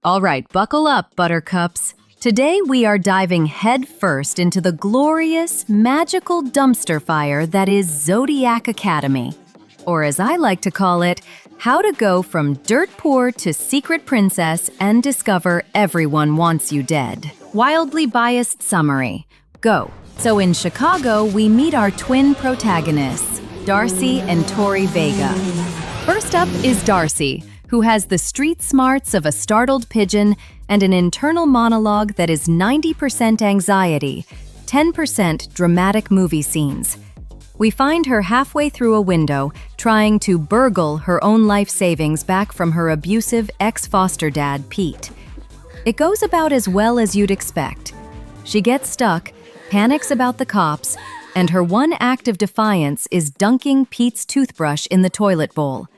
All right, buckle up, buttercups. Today we are diving headfirst into the glorious, magical dumpster fire that is Zodiac Academy. Or as I like to call it, how to go from dirt poor to secret princess and discover everyone wants you dead. Wildly biased summary. Go. So in Chicago, we meet our twin protagonists, Darcy and Tory Vega. First up is Darcy, who has the street smarts of a startled pigeon and an internal monologue that is 90% anxiety, 10% dramatic movie scenes. We find her halfway through a window, trying to burgle her own life savings back from her abusive ex-foster dad, Pete. It goes about as well as you'd expect. She gets stuck, panics about the cops, and her one act of defiance is dunking Pete's toothbrush in the toilet bowl.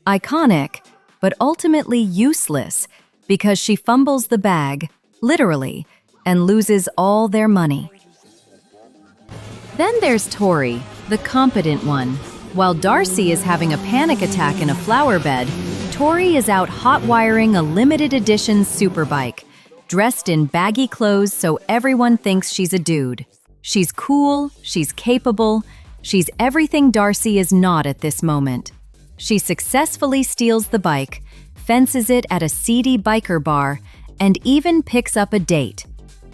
Iconic, but ultimately useless, because she fumbles the bag, literally, and loses all their money. Then there's Tory, the competent one. While Darcy is having a panic attack in a flower bed, Tory is out hot-wiring a limited edition superbike, dressed in baggy clothes so everyone thinks she's a dude. She's cool, she's capable, she's everything Darcy is not at this moment. She successfully steals the bike, fences it at a seedy biker bar, and even picks up a date.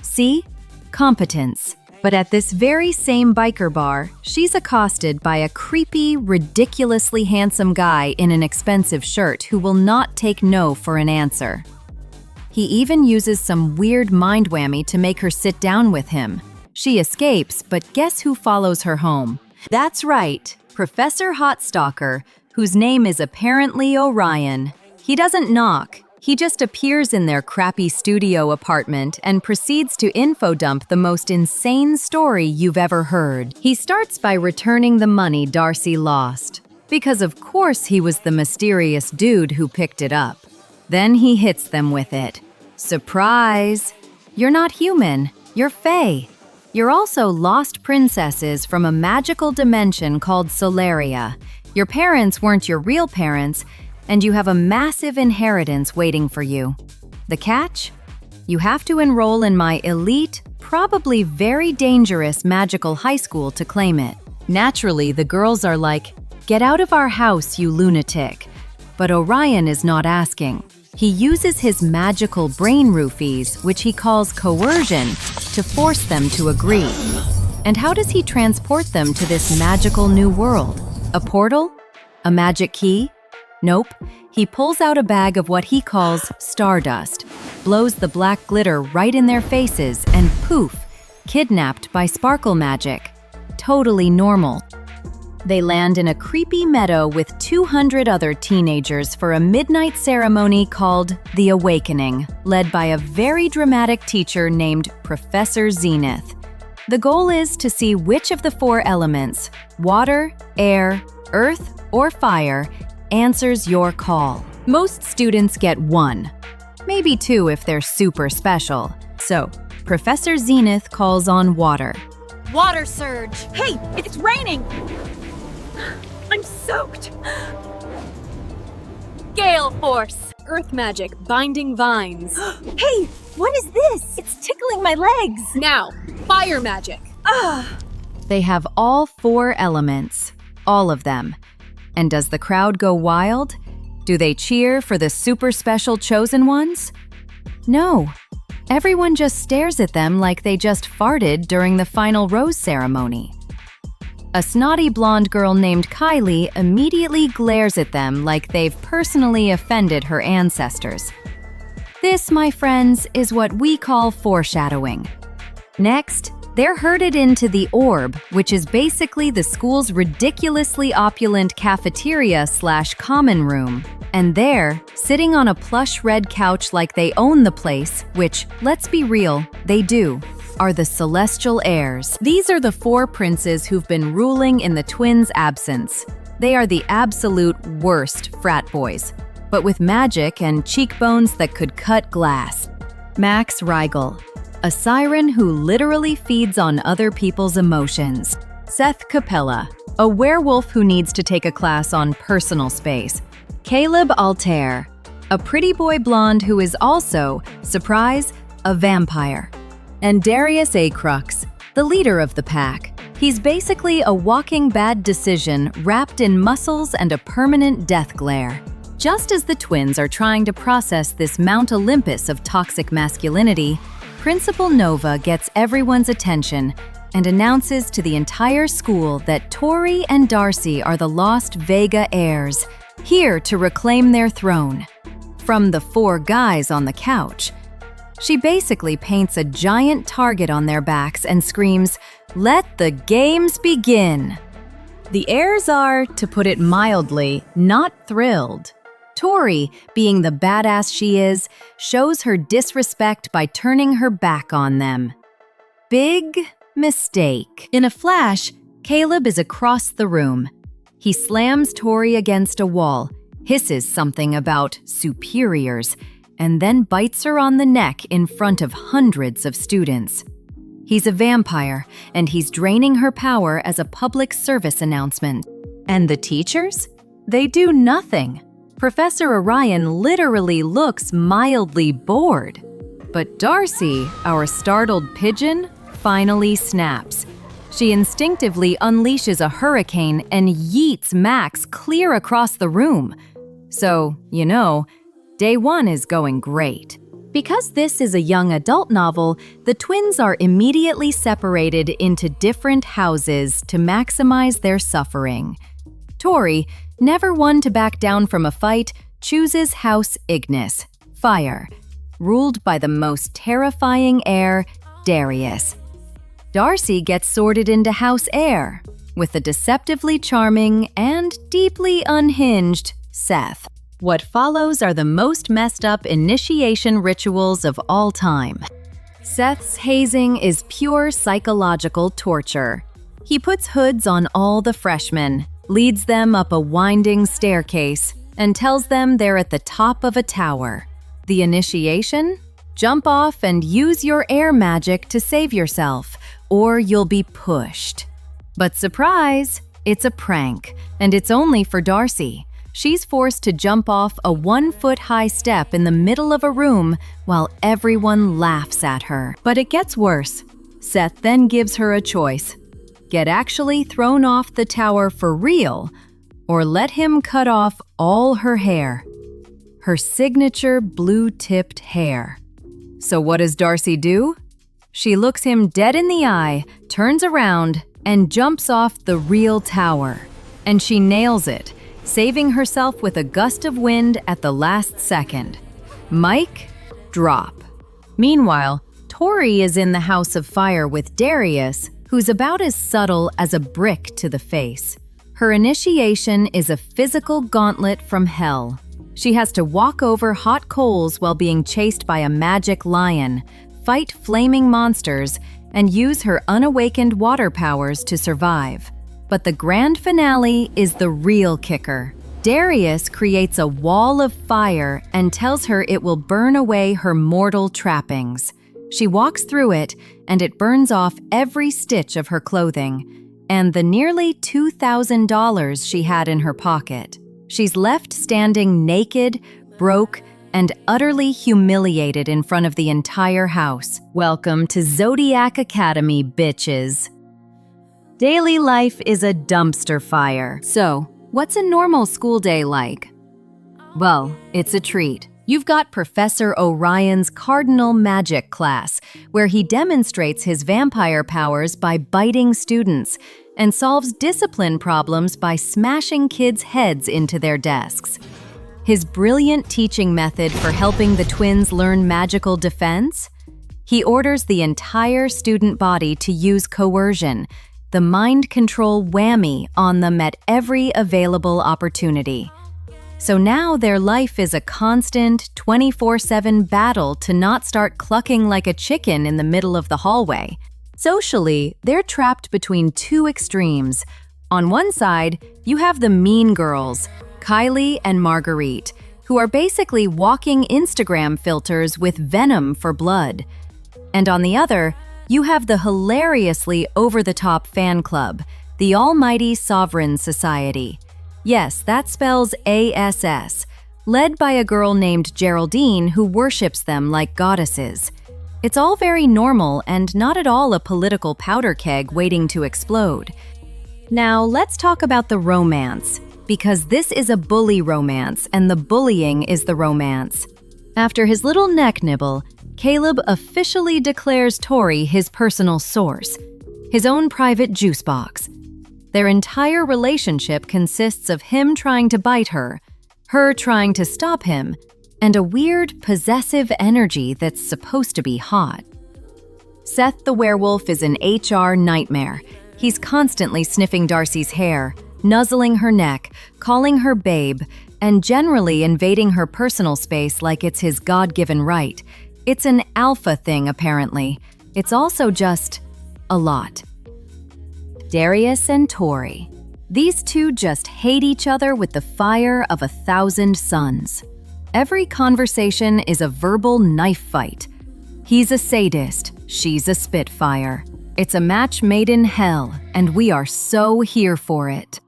See? Competence. But at this very same biker bar, she's accosted by a creepy, ridiculously handsome guy in an expensive shirt who will not take no for an answer. He even uses some weird mind whammy to make her sit down with him. She escapes, but guess who follows her home? That's right, Professor Hotstalker, whose name is apparently Orion. He doesn't knock. He just appears in their crappy studio apartment and proceeds to info-dump the most insane story you've ever heard. He starts by returning the money Darcy lost, because of course he was the mysterious dude who picked it up. Then he hits them with it. Surprise! You're not human, you're fae. You're also lost princesses from a magical dimension called Solaria. Your parents weren't your real parents, and you have a massive inheritance waiting for you. The catch? You have to enroll in my elite, probably very dangerous magical high school to claim it. Naturally, the girls are like, "Get out of our house, you lunatic." But Orion is not asking. He uses his magical brain roofies, which he calls coercion, to force them to agree. And how does he transport them to this magical new world? A portal? A magic key? Nope. He pulls out a bag of what he calls stardust, blows the black glitter right in their faces, and poof, kidnapped by sparkle magic. Totally normal. They land in a creepy meadow with 200 other teenagers for a midnight ceremony called The Awakening, led by a very dramatic teacher named Professor Zenith. The goal is to see which of the four elements, water, air, earth, or fire, answers your call. Most students get 1, maybe 2 if they're super special. So, Professor Zenith calls on water. Water surge! Hey, it's raining! I'm soaked! Gale force! Earth magic, binding vines. Hey, what is this? It's tickling my legs. Now, fire magic. They have all 4 elements, all of them. And does the crowd go wild? Do they cheer for the super special chosen ones? No. Everyone just stares at them like they just farted during the final rose ceremony. A snotty blonde girl named Kylie immediately glares at them like they've personally offended her ancestors. This, my friends, is what we call foreshadowing. Next, they're herded into the Orb, which is basically the school's ridiculously opulent cafeteria/common room. And there, sitting on a plush red couch like they own the place, which, let's be real, they do, are the Celestial Heirs. These are the 4 princes who've been ruling in the twins' absence. They are the absolute worst frat boys, but with magic and cheekbones that could cut glass. Max Riegel, a siren who literally feeds on other people's emotions. Seth Capella, a werewolf who needs to take a class on personal space. Caleb Altair, a pretty boy blonde who is also, surprise, a vampire. And Darius A. Crux, the leader of the pack. He's basically a walking bad decision wrapped in muscles and a permanent death glare. Just as the twins are trying to process this Mount Olympus of toxic masculinity, Principal Nova gets everyone's attention and announces to the entire school that Tory and Darcy are the lost Vega heirs, here to reclaim their throne. From the 4 guys on the couch, she basically paints a giant target on their backs and screams, "Let the games begin!" The heirs are, to put it mildly, not thrilled. Tory, being the badass she is, shows her disrespect by turning her back on them. Big mistake. In a flash, Caleb is across the room. He slams Tory against a wall, hisses something about superiors, and then bites her on the neck in front of hundreds of students. He's a vampire, and he's draining her power as a public service announcement. And the teachers? They do nothing. Professor Orion literally looks mildly bored. But Darcy, our startled pigeon, finally snaps. She instinctively unleashes a hurricane and yeets Max clear across the room. So, day 1 is going great. Because this is a young adult novel, the twins are immediately separated into different houses to maximize their suffering. Tory, never one to back down from a fight, chooses House Ignis, Fire, ruled by the most terrifying heir, Darius. Darcy gets sorted into House Air, with the deceptively charming and deeply unhinged Seth. What follows are the most messed up initiation rituals of all time. Seth's hazing is pure psychological torture. He puts hoods on all the freshmen, leads them up a winding staircase, and tells them they're at the top of a tower. The initiation? Jump off and use your air magic to save yourself, or you'll be pushed. But surprise, it's a prank, and it's only for Darcy. She's forced to jump off a 1-foot-high step in the middle of a room while everyone laughs at her. But it gets worse. Seth then gives her a choice. Get actually thrown off the tower for real, or let him cut off all her hair. Her signature blue-tipped hair. So what does Darcy do? She looks him dead in the eye, turns around, and jumps off the real tower. And she nails it, saving herself with a gust of wind at the last second. Mic drop. Meanwhile, Tory is in the House of Fire with Darius, who's about as subtle as a brick to the face. Her initiation is a physical gauntlet from hell. She has to walk over hot coals while being chased by a magic lion, fight flaming monsters, and use her unawakened water powers to survive. But the grand finale is the real kicker. Darius creates a wall of fire and tells her it will burn away her mortal trappings. She walks through it, and it burns off every stitch of her clothing, and the nearly $2,000 she had in her pocket. She's left standing naked, broke, and utterly humiliated in front of the entire house. Welcome to Zodiac Academy, bitches. Daily life is a dumpster fire. So, what's a normal school day like? Well, it's a treat. You've got Professor Orion's Cardinal Magic class, where he demonstrates his vampire powers by biting students and solves discipline problems by smashing kids' heads into their desks. His brilliant teaching method for helping the twins learn magical defense? He orders the entire student body to use coercion, the mind control whammy on them at every available opportunity. So now their life is a constant 24/7 battle to not start clucking like a chicken in the middle of the hallway. Socially, they're trapped between 2 extremes. On one side, you have the mean girls, Kylie and Marguerite, who are basically walking Instagram filters with venom for blood. And on the other, you have the hilariously over-the-top fan club, the Almighty Sovereign Society. Yes, that spells ASS, led by a girl named Geraldine who worships them like goddesses. It's all very normal and not at all a political powder keg waiting to explode. Now, let's talk about the romance, because this is a bully romance and the bullying is the romance. After his little neck nibble, Caleb officially declares Tory his personal source, his own private juice box. Their entire relationship consists of him trying to bite her trying to stop him, and a weird, possessive energy that's supposed to be hot. Seth the werewolf is an HR nightmare. He's constantly sniffing Darcy's hair, nuzzling her neck, calling her babe, and generally invading her personal space like it's his God-given right. It's an alpha thing, apparently. It's also just a lot. Darius and Tory. These two just hate each other with the fire of 1,000 suns. Every conversation is a verbal knife fight. He's a sadist, she's a spitfire. It's a match made in hell, and we are so here for it.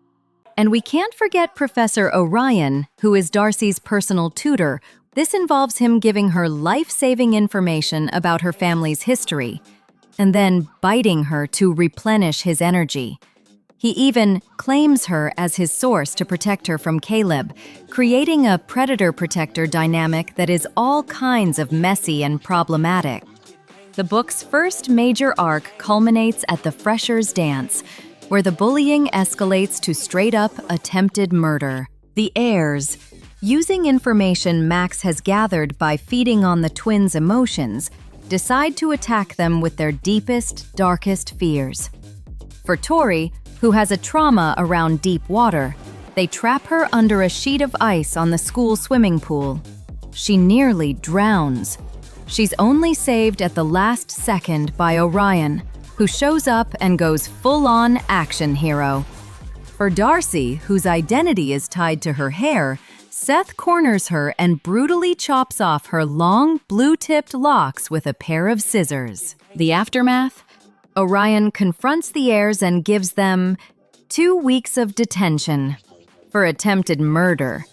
And we can't forget Professor Orion, who is Darcy's personal tutor. This involves him giving her life-saving information about her family's history, and then biting her to replenish his energy. He even claims her as his source to protect her from Caleb, creating a predator-protector dynamic that is all kinds of messy and problematic. The book's first major arc culminates at the Freshers' Dance, where the bullying escalates to straight-up attempted murder. The Heirs, using information Max has gathered by feeding on the twins' emotions, decide to attack them with their deepest, darkest fears. For Tory, who has a trauma around deep water, they trap her under a sheet of ice on the school swimming pool. She nearly drowns. She's only saved at the last second by Orion, who shows up and goes full-on action hero. For Darcy, whose identity is tied to her hair, Seth corners her and brutally chops off her long, blue-tipped locks with a pair of scissors. The aftermath? Orion confronts the Heirs and gives them 2 weeks of detention for attempted murder.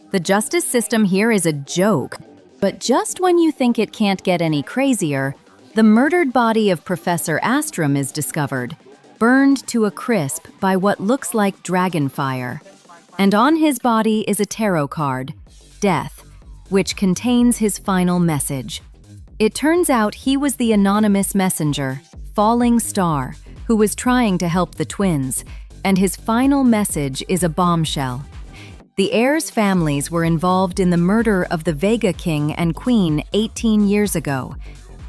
The justice system here is a joke, but just when you think it can't get any crazier, the murdered body of Professor Astrum is discovered, burned to a crisp by what looks like dragon fire. And on his body is a tarot card, Death, which contains his final message. It turns out he was the anonymous messenger, Falling Star, who was trying to help the twins, and his final message is a bombshell. The Heirs' families were involved in the murder of the Vega king and queen 18 years ago,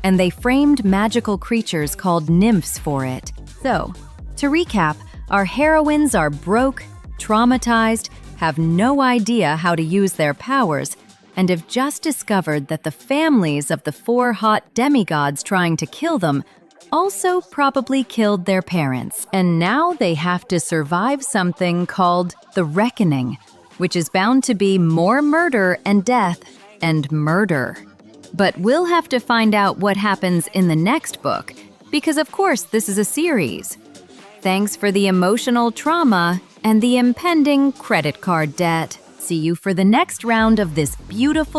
and they framed magical creatures called nymphs for it. So, to recap, our heroines are broke, traumatized, have no idea how to use their powers, and have just discovered that the families of the 4 hot demigods trying to kill them also probably killed their parents, and now they have to survive something called the Reckoning, which is bound to be more murder and death and murder. But we'll have to find out what happens in the next book, because of course this is a series. Thanks for the emotional trauma and the impending credit card debt. See you for the next round of this beautiful